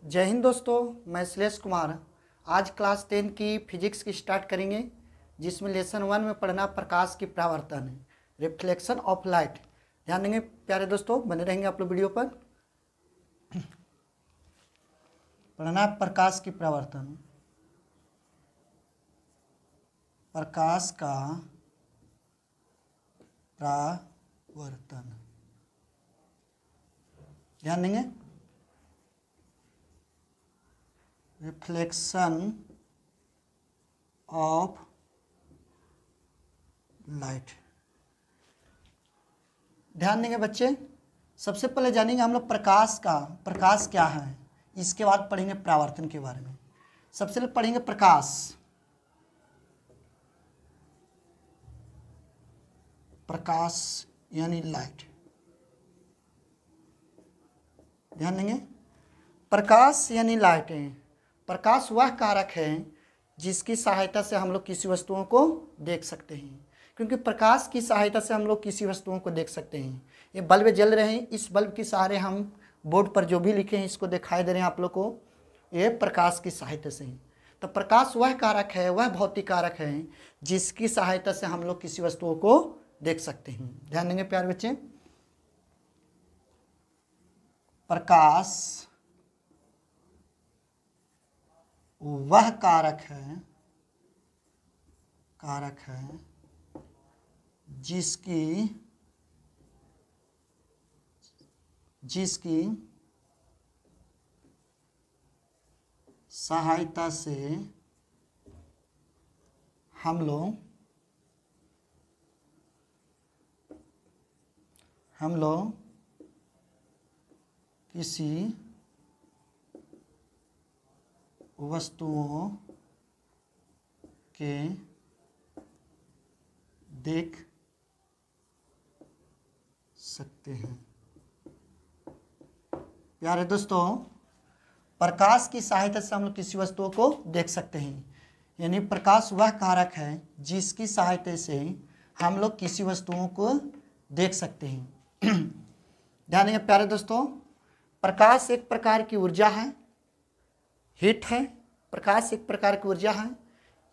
जय हिंद दोस्तों, मैं श्लेष कुमार। आज क्लास 10 की फिजिक्स की स्टार्ट करेंगे, जिसमें लेसन 1 में पढ़ना प्रकाश की परावर्तन है, रिफ्लेक्शन ऑफ लाइट। ध्यान देंगे प्यारे दोस्तों, बने रहेंगे आप लोग वीडियो पर। पढ़ना प्रकाश की परावर्तन, प्रकाश का परावर्तन। ध्यान देंगे, रिफ्लेक्शन ऑफ लाइट। ध्यान देंगे बच्चे, सबसे पहले जानेंगे हम लोग प्रकाश क्या है, इसके बाद पढ़ेंगे परावर्तन के बारे में। सबसे पहले पढ़ेंगे प्रकाश यानी लाइट। ध्यान देंगे, प्रकाश यानी लाइट है। प्रकाश वह कारक है जिसकी सहायता से हम लोग किसी वस्तुओं को देख सकते हैं, क्योंकि प्रकाश की सहायता से हम लोग किसी वस्तुओं को देख सकते हैं। ये बल्ब जल रहे हैं, इस बल्ब के सहारे हम बोर्ड पर जो भी लिखे हैं इसको दिखाई दे रहे हैं आप लोग को, ये प्रकाश की सहायता से हैं। तो प्रकाश वह कारक है, वह भौतिक कारक है जिसकी सहायता से हम लोग किसी वस्तुओं को देख सकते हैं। ध्यान देंगे प्यारे बच्चे, प्रकाश वह कारक है जिसकी सहायता से हम लोग किसी वस्तुओं के देख सकते हैं। प्यारे दोस्तों, प्रकाश की सहायता से हम लोग किसी वस्तुओं को देख सकते हैं, यानी प्रकाश वह कारक है जिसकी सहायता से हम लोग किसी वस्तुओं को देख सकते हैं। ध्यान देंगे प्यारे दोस्तों, प्रकाश एक प्रकार की ऊर्जा है, हीट है। प्रकाश एक प्रकार की ऊर्जा है,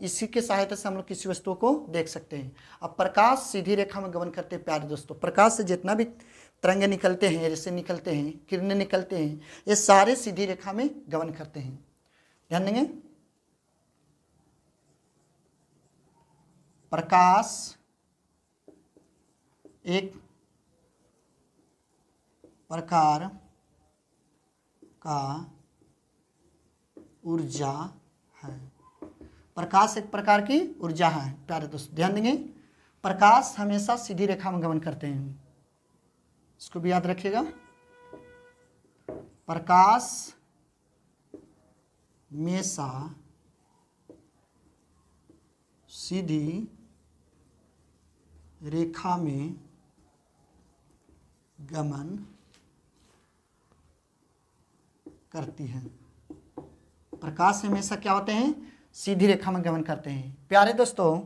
इसी के सहायता से हम लोग किसी वस्तु को देख सकते हैं। अब प्रकाश सीधी रेखा में गमन करते हैं प्यारे दोस्तों। प्रकाश से जितना भी तरंगे निकलते हैं, जैसे निकलते हैं, किरणें निकलते हैं, ये सारे सीधी रेखा में गमन करते हैं। ध्यान देंगे, प्रकाश एक प्रकार का ऊर्जा है। प्रकाश एक प्रकार की ऊर्जा है प्यारे दोस्तों। ध्यान देंगे, प्रकाश हमेशा सीधी रेखा में गमन करते हैं, इसको भी याद रखिएगा। प्रकाश हमेशा सीधी रेखा में गमन करती है। प्रकाश हमेशा क्या होते हैं, सीधी रेखा में गमन करते हैं। प्यारे दोस्तों,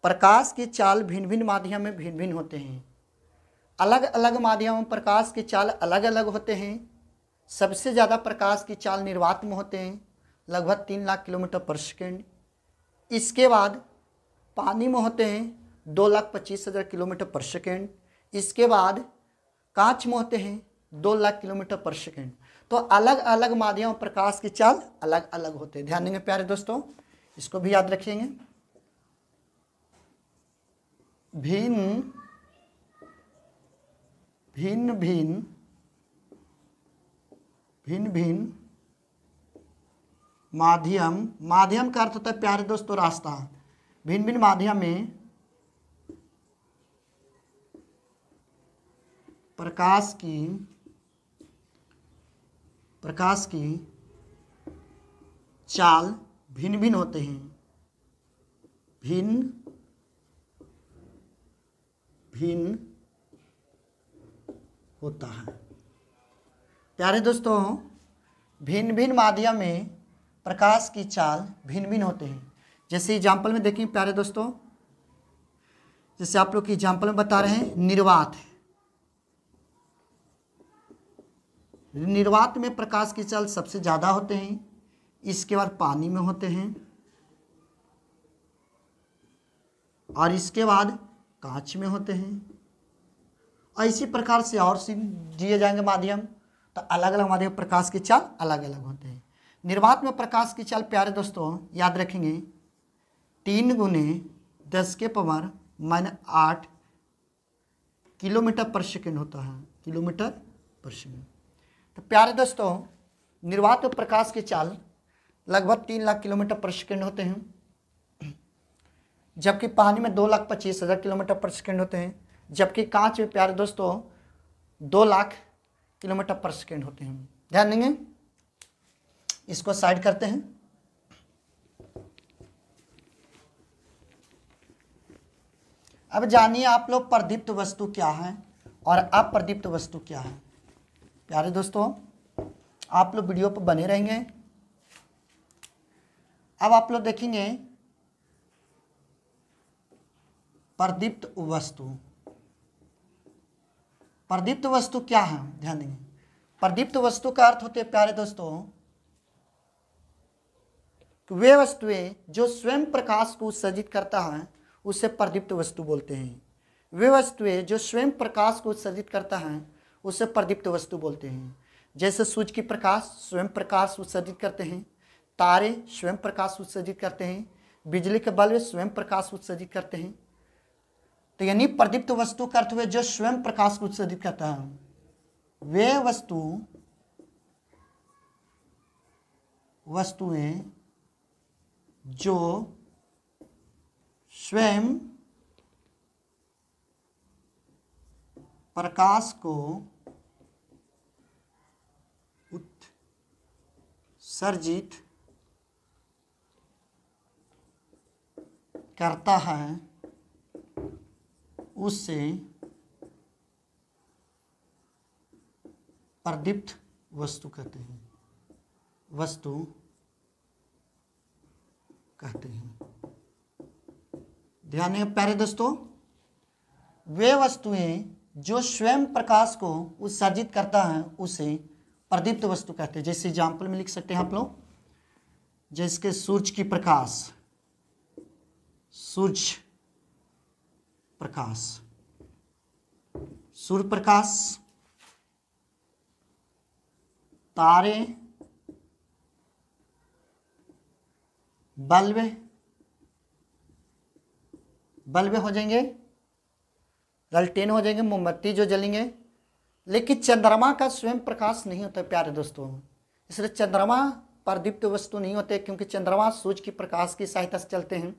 प्रकाश की चाल भिन्न भिन्न माध्यम में भिन्न भिन्न होते हैं। अलग अलग माध्यम में प्रकाश की चाल अलग अलग होते हैं। सबसे ज़्यादा प्रकाश की चाल निर्वात में होते हैं, लगभग 3 लाख किलोमीटर पर सेकेंड। इसके बाद पानी में होते हैं 2,25,000 किलोमीटर पर सेकेंड। इसके बाद कांच में होते हैं 2 लाख किलोमीटर पर सेकेंड। तो अलग अलग माध्यम प्रकाश की चाल अलग अलग होते हैं। ध्यान देंगे प्यारे दोस्तों, इसको भी याद रखेंगे। भिन्न भिन्न माध्यम का अर्थ होता है प्यारे दोस्तों रास्ता। भिन्न भिन्न माध्यम में प्रकाश की चाल भिन्न भिन्न होते हैं, भिन्न होता है। प्यारे दोस्तों, भिन्न भिन्न माध्यम में प्रकाश की चाल भिन्न भिन्न होते हैं। जैसे एग्जाम्पल में देखिए प्यारे दोस्तों, जैसे आप लोग की एग्जाम्पल में बता रहे हैं निर्वात है, निर्वात में प्रकाश की चाल सबसे ज़्यादा होते हैं, इसके बाद पानी में होते हैं, और इसके बाद कांच में होते हैं। और इसी प्रकार से और दिए जाएंगे माध्यम, तो अलग अलग माध्यम प्रकाश की चाल अलग अलग होते हैं। निर्वात में प्रकाश की चाल प्यारे दोस्तों याद रखेंगे 3 × 10⁻⁸ किलोमीटर पर सेकेंड होता है, किलोमीटर पर सेकेंड। तो प्यारे दोस्तों निर्वात में प्रकाश की चाल लगभग 3 लाख किलोमीटर पर सेकेंड होते हैं, जबकि पानी में 2,25,000 किलोमीटर पर सेकेंड होते हैं, जबकि कांच में प्यारे दोस्तों 2 लाख किलोमीटर पर सेकेंड होते हैं। ध्यान देंगे, इसको साइड करते हैं। अब जानिए आप लोग प्रदीप्त वस्तु क्या है और अप्रदीप्त वस्तु क्या है। प्यारे दोस्तों आप लोग वीडियो पर बने रहेंगे। अब आप लोग देखेंगे प्रदीप्त वस्तु। प्रदीप्त वस्तु क्या है, ध्यान देंगे। प्रदीप्त वस्तु का अर्थ होते हैं प्यारे दोस्तों वे वस्तुएं जो स्वयं प्रकाश को उत्सर्जित करता है उसे प्रदीप्त वस्तु बोलते हैं। वे वस्तुएं जो स्वयं प्रकाश को उत्सर्जित करता है उसे प्रदीप्त वस्तु बोलते हैं। जैसे सूर्य की प्रकाश स्वयं प्रकाश उत्सर्जित करते हैं, तारे स्वयं प्रकाश उत्सर्जित करते हैं, बिजली के बल्ब स्वयं प्रकाश उत्सर्जित करते हैं। तो यानी प्रदीप्त वस्तु का अर्थ हुए जो स्वयं प्रकाश को उत्सर्जित करता है। वे वस्तुएं जो स्वयं प्रकाश को उत्सर्जित करता है उससे प्रदीप्त वस्तु कहते हैं, वस्तु कहते हैं। ध्यान दें प्यारे दोस्तों, वे वस्तुएं जो स्वयं प्रकाश को उत्सर्जित करता है उसे प्रदीप्त वस्तु कहते हैं। जैसे एग्जाम्पल में लिख सकते हैं आप लोग, जैसे सूर्य की प्रकाश, सूर्य प्रकाश, सूर्य प्रकाश, तारे, बल्ब हो जाएंगे, लालटेन हो जाएंगे, मोमबत्ती जो जलेंगे। लेकिन चंद्रमा का स्वयं प्रकाश नहीं होता प्यारे दोस्तों, इसलिए चंद्रमा प्रदीप्त वस्तु नहीं होते, क्योंकि चंद्रमा सूर्य की प्रकाश की सहायता से चलते हैं,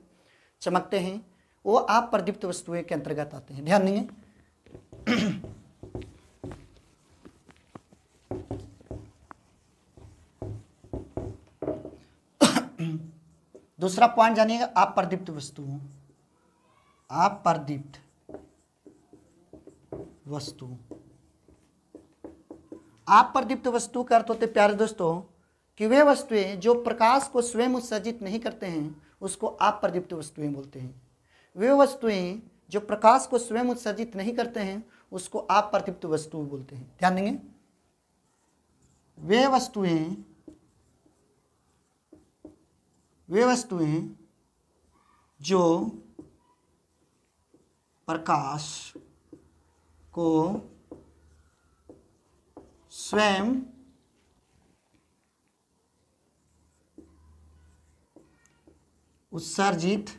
चमकते हैं, वो आप प्रदीप्त वस्तुएं के अंतर्गत आते हैं। ध्यान देंगे। दूसरा पॉइंट जानिएगा अप्रदीप्त वस्तु। अप्रदीप्त वस्तु, अप्रदीप्त वस्तु का अर्थ होते प्यारे दोस्तों कि वे वस्तुएं जो प्रकाश को स्वयं उत्सर्जित नहीं करते हैं उसको अप्रदीप्त वस्तुएं बोलते हैं। वे वस्तुएं जो प्रकाश को स्वयं उत्सर्जित नहीं करते हैं उसको अप्रदीप्त वस्तु बोलते हैं। ध्यान देंगे, वे वस्तुएं जो प्रकाश को स्वयं उत्सर्जित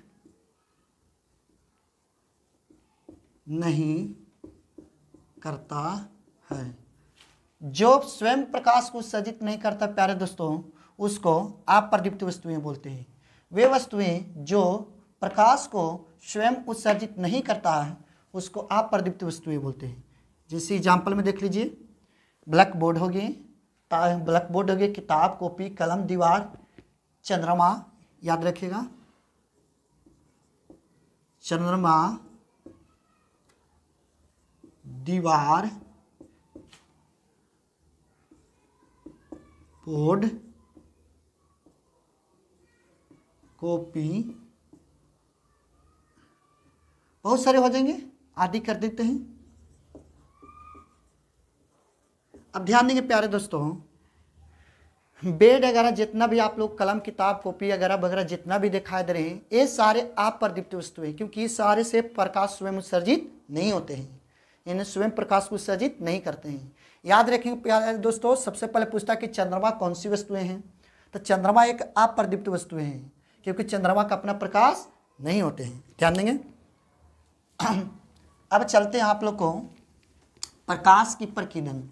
नहीं करता है, जो स्वयं प्रकाश को उत्सर्जित नहीं करता प्यारे दोस्तों उसको अप्रदीप्त वस्तुएं बोलते हैं। वे वस्तुएं जो प्रकाश को स्वयं उत्सर्जित नहीं करता है उसको अप्रदीप्त वस्तुएं बोलते हैं। जैसे एग्जाम्पल में देख लीजिए, ब्लैक बोर्ड हो गए, किताब, कॉपी, कलम, दीवार, चंद्रमा, याद रखिएगा, चंद्रमा, दीवार, बोर्ड, कॉपी, बहुत सारे हो जाएंगे, आदि कर देते हैं। अब ध्यान देंगे प्यारे दोस्तों, बेड वगैरह जितना भी आप लोग कलम किताब कॉपी वगैरह जितना भी दिखाई दे रहे हैं, ये सारे अप्रदीप्त वस्तु हैं, क्योंकि ये सारे से प्रकाश स्वयं उत्सर्जित नहीं होते हैं, इन्हें स्वयं प्रकाश को उत्सर्जित नहीं करते हैं। याद रखेंगे प्यारे दोस्तों, सबसे पहले पूछता कि चंद्रमा कौन सी वस्तुएं हैं, तो चंद्रमा एक अप्रदीप्त वस्तुएं हैं, क्योंकि चंद्रमा का अपना प्रकाश नहीं होते हैं। ध्यान देंगे। अब चलते हैं आप लोग को प्रकाश की प्रकीर्णन।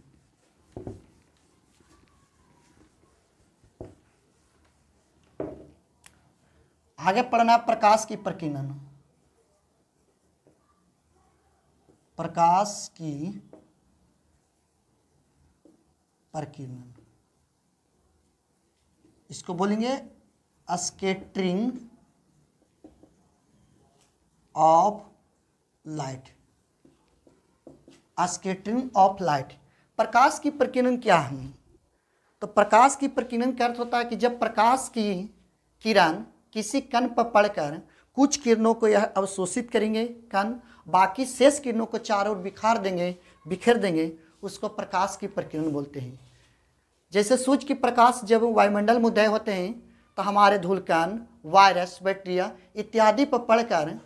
आगे पढ़ना प्रकाश की प्रकीर्णन। प्रकाश की प्रकीर्णन, इसको बोलेंगे scattering of light. Scattering of light, प्रकाश की प्रकीर्णन क्या है? तो प्रकाश की प्रकीर्णन का अर्थ होता है कि जब प्रकाश की किरण किसी कण पर पड़कर कुछ किरणों को यह अवशोषित करेंगे कण, बाकी शेष किरणों को चारों ओर बिखेर देंगे, उसको प्रकाश की प्रकीर्णन बोलते हैं। जैसे सूर्य की प्रकाश जब वायुमंडल में उदय होते हैं तो हमारे धूलकण, वायरस, बैक्टीरिया इत्यादि पर पड़कर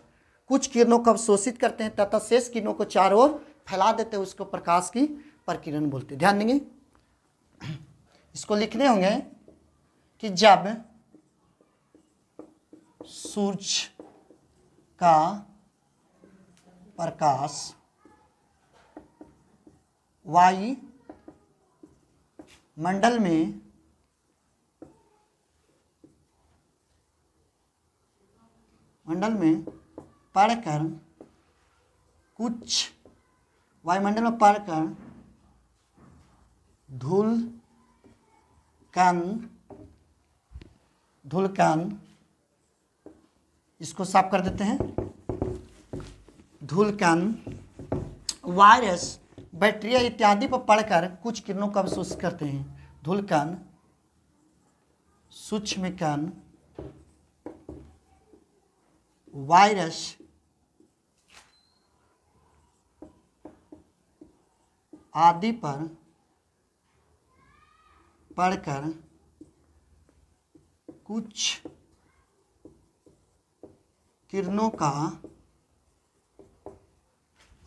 कुछ किरणों को अवशोषित करते हैं तथा शेष किरणों को चारों ओर फैला देते हैं, उसको प्रकाश की प्रकीर्णन बोलते हैं। ध्यान देंगे, इसको लिखने होंगे कि जब सूर्य का प्रकाश वायुमंडल में पड़कर कुछ वायुमंडल में पड़कर धूलकण, इसको साफ कर देते हैं, धूलकण, वायरस, बैक्टीरिया इत्यादि पर पड़कर कुछ किरणों का अवशोषित करते हैं। धूलकण, सूक्ष्मकण, वायरस आदि पर पड़कर कुछ किरणों का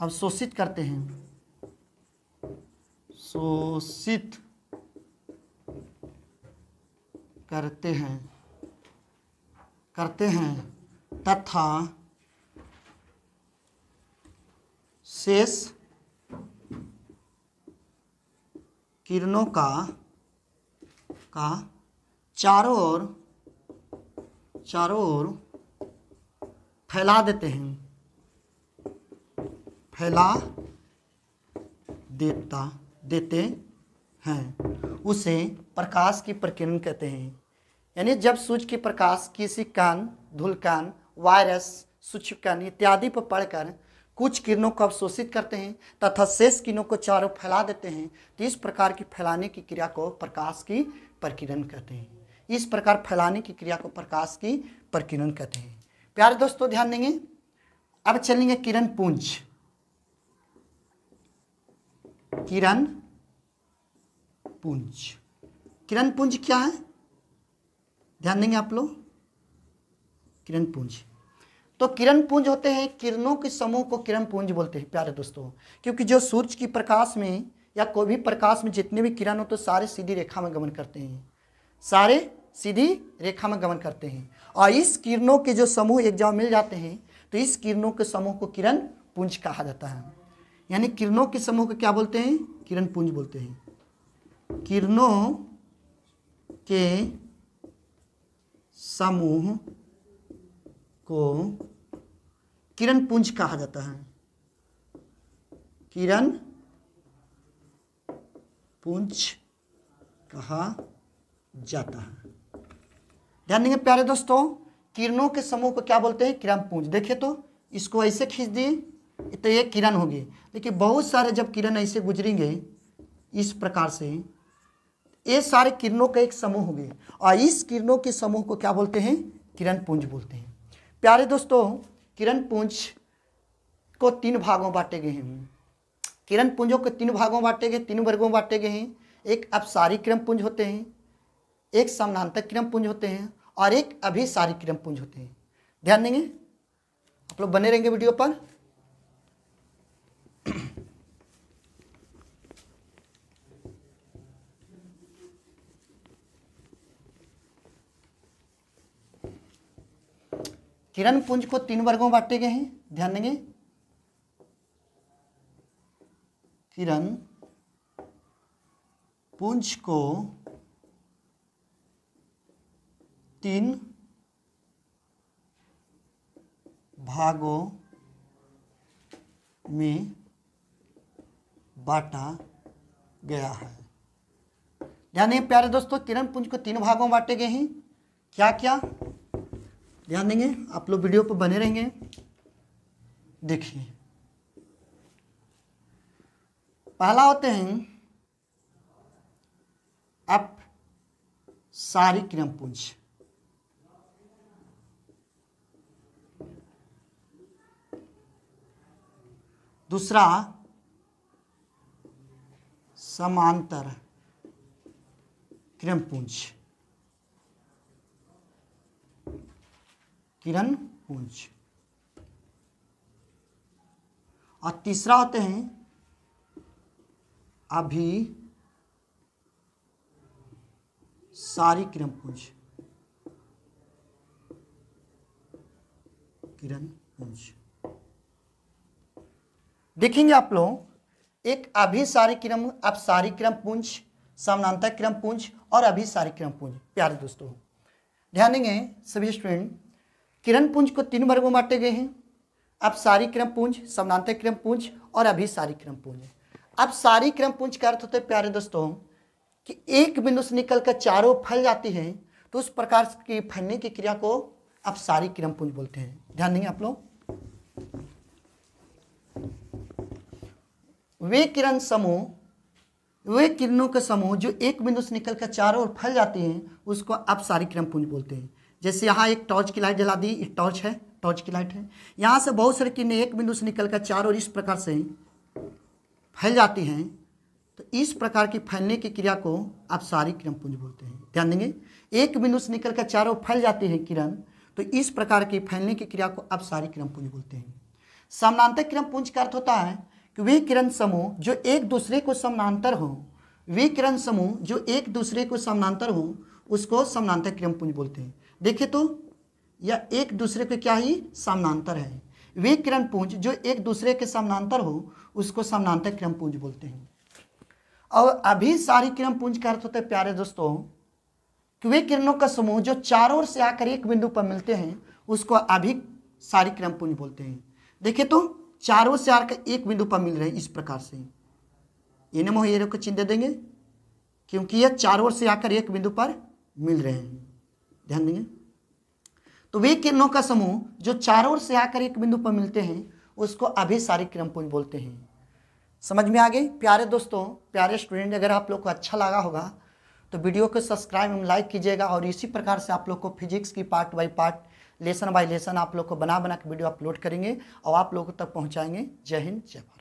अवशोषित करते हैं, शोषित करते हैं तथा शेष किरणों का चारों ओर फैला देते हैं, उसे प्रकाश की प्रकीर्णन कहते हैं। यानी जब सूर्य की प्रकाश किसी कण, धूलकण, वायरस, सूक्ष्मकण इत्यादि पर पड़कर कुछ किरणों को अवशोषित करते हैं तथा शेष किरणों को चारों फैला देते हैं, तो इस प्रकार की फैलाने की क्रिया को प्रकाश की प्रकीर्णन कहते हैं। इस प्रकार फैलाने की क्रिया को प्रकाश की प्रकीर्णन कहते हैं। प्यारे दोस्तों ध्यान देंगे। अब चलेंगे किरण पुंज। किरण पुंज क्या है? ध्यान देंगे आप लोग। किरण पुंज, तो किरण पुंज होते हैं किरणों के समूह को किरण पुंज बोलते हैं प्यारे दोस्तों, क्योंकि जो सूर्य की प्रकाश में या कोई भी प्रकाश में जितने भी किरण हो तो सारे सीधी रेखा में गमन करते हैं, और इस किरणों के जो समूह एक जगह मिल जाते हैं तो इस किरणों के समूह को किरण पुंज कहा जाता है। यानी किरणों के समूह को क्या बोलते हैं? किरण पुंज बोलते हैं। किरणों के समूह को किरण पुंज कहा जाता है। किरण पुंज कहा जाता है। ध्यान देंगे प्यारे दोस्तों, किरणों के समूह को क्या बोलते हैं? किरण पुंज। देखिए तो इसको ऐसे खींच दिए तो ये किरण होगी, लेकिन बहुत सारे जब किरण ऐसे गुजरेंगे इस प्रकार से, ये सारे किरणों का एक समूह हो गए, और इस किरणों के समूह को क्या बोलते हैं? किरण पुंज बोलते हैं। प्यारे दोस्तों, किरण पुंज को 3 भागों बांटे गए हैं। किरण पुंजों को 3 भागों में बांटे गए, 3 वर्गों में बांटे गए हैं। एक अपसारी किरण पुंज होते हैं, एक समानांतर किरण पुंज होते हैं और एक अभिसारी किरण पुंज होते हैं। ध्यान देंगे, आप लोग बने रहेंगे वीडियो पर। किरण पुंज को 3 वर्गों में बांटे गए हैं। ध्यान देंगे, किरण पुंज को 3 भागों में बांटा गया है। ध्यान देंगे प्यारे दोस्तों, किरण पुंज को 3 भागों में बांटे गए हैं। क्या क्या, ध्यान देंगे, आप लोग वीडियो पर बने रहेंगे। देखिए, पहला होते हैं अपसारी किरण पुंज, दूसरा समांतर किरण पुंज, किरण पुंज, और तीसरा होते हैं अभिसारी किरण पुंज, किरण पुंज। देखेंगे आप लोग, एक अभिसारी किरण, अपसारी किरण पुंज, समानांतर किरण पुंज और अभिसारी किरण पुंज। प्यारे दोस्तों ध्यान देंगे सभी स्टूडेंट, किरण पुंज को 3 वर्गों में बांटे गए हैं, अपसारी किरण पुंज, समानांतर किरण पुंज और अभिसारी किरण पुंज। अपसारी किरण पुंज का अर्थ होता है प्यारे दोस्तों कि एक बिंदु से निकलकर चारों फैल जाती है, तो उस प्रकार की फैलने की क्रिया को अपसारी किरण पुंज बोलते हैं। ध्यान देंगे आप लोग, वे किरण समूह, वे किरणों के समूह जो एक बिंदु से निकलकर चारों ओर फैल जाती हैं, उसको अपसारी किरण पुंज बोलते हैं। जैसे यहाँ एक टॉर्च की लाइट जला दी, एक टॉर्च है, टॉर्च की लाइट है, यहाँ से बहुत सारी किरणें एक बिंदु से निकलकर चारों ओर इस प्रकार से फैल जाती हैं, तो इस प्रकार की फैलने की क्रिया को अपसारी किरण पुंज बोलते हैं। ध्यान देंगे, एक बिंदु से निकलकर चारों ओर फैल जाती है किरण, तो इस प्रकार की फैलने की क्रिया को अपसारी किरण पुंज बोलते हैं। समानांतर किरण पुंज का अर्थ होता है कि वे किरण समूह जो एक दूसरे को समानांतर हो, वे किरण समूह जो एक दूसरे को समानांतर हो, उसको समानांतर किरण पुंज बोलते हैं। देखिए तो यह एक दूसरे के क्या ही समानांतर है। वे किरण पुंज जो एक दूसरे के समानांतर हो, उसको समानांतर किरण पुंज बोलते हैं। और अभिसारी किरण पुंज का अर्थ होता है प्यारे दोस्तों कि वे किरणों का समूह जो चारों ओर से आकर एक बिंदु पर मिलते हैं, उसको अभिसारी किरण पुंज बोलते हैं। देखिए तो चारों से आकर एक बिंदु पर मिल रहे हैं, इस प्रकार से इन्हें मोह को चिन्ह दे देंगे, क्योंकि यह चारों ओर से आकर एक बिंदु पर मिल रहे हैं। ध्यान देंगे, तो वे किरणों का समूह जो चारों ओर से आकर एक बिंदु पर मिलते हैं, उसको अभिसारी किरण पुंज बोलते हैं। समझ में आ गई प्यारे दोस्तों, प्यारे स्टूडेंट, अगर आप लोग को अच्छा लगा होगा तो वीडियो को सब्सक्राइब एवं लाइक कीजिएगा, और इसी प्रकार से आप लोग को फिजिक्स की part by part, lesson bye lesson आप लोग को बना के वीडियो अपलोड करेंगे और आप लोगों तक पहुंचाएंगे। जय हिंद, जय भारत।